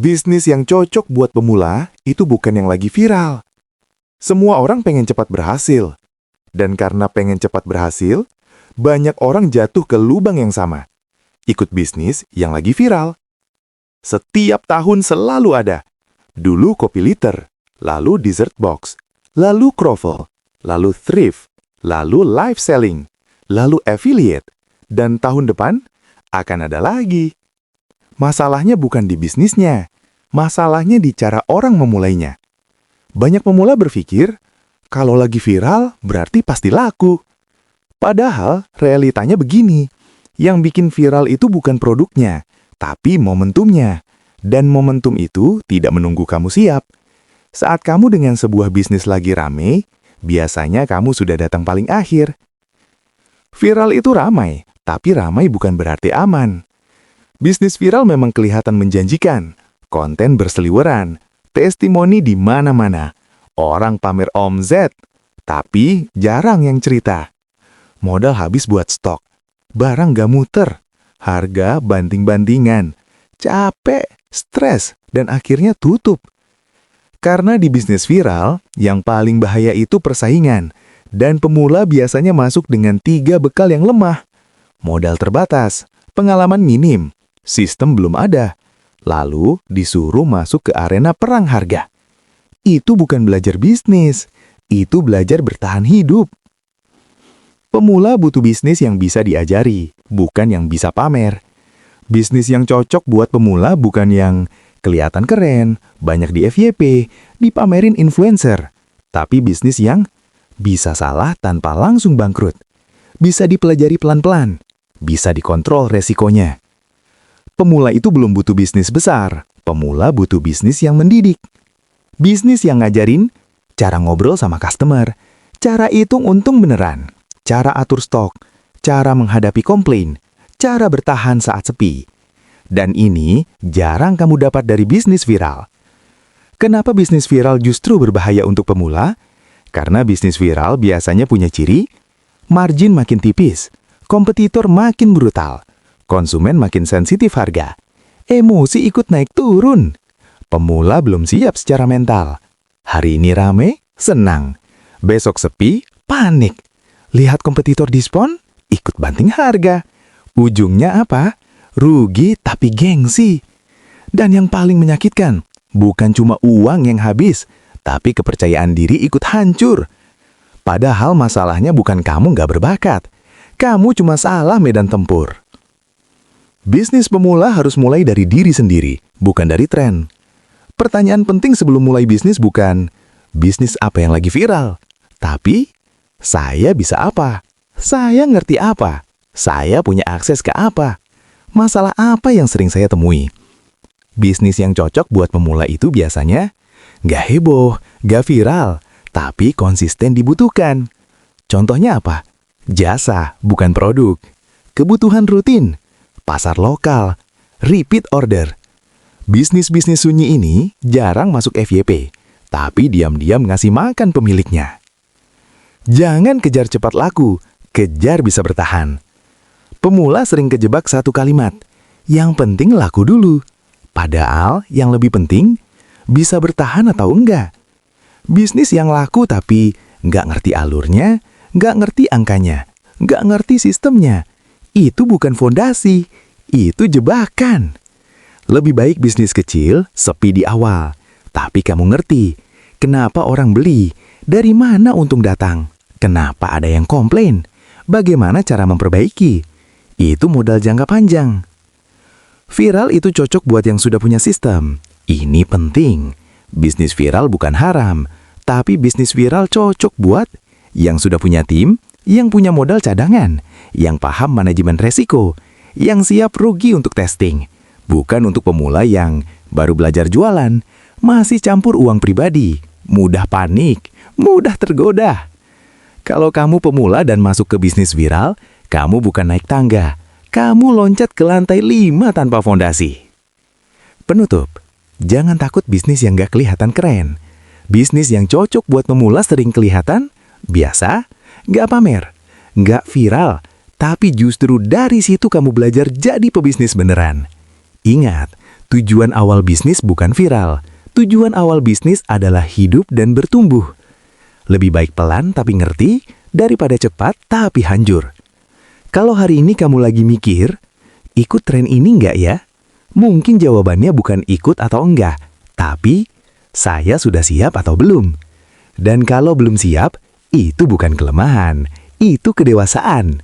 Bisnis yang cocok buat pemula itu bukan yang lagi viral. Semua orang pengen cepat berhasil. Dan karena pengen cepat berhasil, banyak orang jatuh ke lubang yang sama. Ikut bisnis yang lagi viral. Setiap tahun selalu ada. Dulu kopi liter, lalu dessert box, lalu croffle, lalu thrift, lalu live selling, lalu affiliate, dan tahun depan akan ada lagi. Masalahnya bukan di bisnisnya, masalahnya di cara orang memulainya. Banyak pemula berpikir, kalau lagi viral berarti pasti laku. Padahal realitanya begini, yang bikin viral itu bukan produknya, tapi momentumnya. Dan momentum itu tidak menunggu kamu siap. Saat kamu dengan sebuah bisnis lagi rame, biasanya kamu sudah datang paling akhir. Viral itu ramai, tapi ramai bukan berarti aman. Bisnis viral memang kelihatan menjanjikan, konten berseliweran, testimoni di mana-mana, orang pamer omzet, tapi jarang yang cerita. Modal habis buat stok, barang gak muter, harga banting-bantingan, capek, stres, dan akhirnya tutup. Karena di bisnis viral, yang paling bahaya itu persaingan, dan pemula biasanya masuk dengan 3 bekal yang lemah. Modal terbatas, pengalaman minim, sistem belum ada, lalu disuruh masuk ke arena perang harga. Itu bukan belajar bisnis, itu belajar bertahan hidup. Pemula butuh bisnis yang bisa diajari, bukan yang bisa pamer. Bisnis yang cocok buat pemula bukan yang kelihatan keren, banyak di FYP, dipamerin influencer. Tapi bisnis yang bisa salah tanpa langsung bangkrut. Bisa dipelajari pelan-pelan, bisa dikontrol resikonya. Pemula itu belum butuh bisnis besar, pemula butuh bisnis yang mendidik. Bisnis yang ngajarin cara ngobrol sama customer, cara hitung untung beneran, cara atur stok, cara menghadapi komplain, cara bertahan saat sepi. Dan ini jarang kamu dapat dari bisnis viral. Kenapa bisnis viral justru berbahaya untuk pemula? Karena bisnis viral biasanya punya ciri, margin makin tipis, kompetitor makin brutal, konsumen makin sensitif harga, emosi ikut naik turun. Pemula belum siap secara mental. Hari ini rame, senang. Besok sepi, panik. Lihat kompetitor diskon, ikut banting harga. Ujungnya apa? Rugi tapi gengsi. Dan yang paling menyakitkan, bukan cuma uang yang habis, tapi kepercayaan diri ikut hancur. Padahal masalahnya bukan kamu nggak berbakat. Kamu cuma salah medan tempur. Bisnis pemula harus mulai dari diri sendiri, bukan dari tren. Pertanyaan penting sebelum mulai bisnis bukan, bisnis apa yang lagi viral? Tapi, saya bisa apa? Saya ngerti apa? Saya punya akses ke apa? Masalah apa yang sering saya temui? Bisnis yang cocok buat pemula itu biasanya nggak heboh, nggak viral, tapi konsisten dibutuhkan. Contohnya apa? Jasa, bukan produk. Kebutuhan rutin, pasar lokal, repeat order. Bisnis-bisnis sunyi ini jarang masuk FYP, tapi diam-diam ngasih makan pemiliknya. Jangan kejar cepat laku, kejar bisa bertahan. Pemula sering kejebak satu kalimat, yang penting laku dulu. Padahal yang lebih penting, bisa bertahan atau enggak. Bisnis yang laku tapi nggak ngerti alurnya, nggak ngerti angkanya, nggak ngerti sistemnya. Itu bukan fondasi, itu jebakan. Lebih baik bisnis kecil, sepi di awal. Tapi kamu ngerti, kenapa orang beli, dari mana untung datang, kenapa ada yang komplain, bagaimana cara memperbaiki. Itu modal jangka panjang. Viral itu cocok buat yang sudah punya sistem. Ini penting. Bisnis viral bukan haram, tapi bisnis viral cocok buat yang sudah punya tim, yang punya modal cadangan, yang paham manajemen resiko, yang siap rugi untuk testing. Bukan untuk pemula yang baru belajar jualan, masih campur uang pribadi, mudah panik, mudah tergoda. Kalau kamu pemula dan masuk ke bisnis viral, kamu bukan naik tangga, kamu loncat ke lantai 5 tanpa fondasi. Penutup, jangan takut bisnis yang gak kelihatan keren. Bisnis yang cocok buat pemula sering kelihatan biasa, gak pamer, gak viral, tapi justru dari situ kamu belajar jadi pebisnis beneran. Ingat, Tujuan awal bisnis bukan viral. Tujuan awal bisnis adalah hidup dan bertumbuh. Lebih baik pelan tapi ngerti daripada cepat tapi hancur. Kalau hari ini kamu lagi mikir, ikut tren ini nggak ya? Mungkin jawabannya bukan ikut atau enggak, tapi saya sudah siap atau belum. Dan kalau belum siap, itu bukan kelemahan, itu kedewasaan.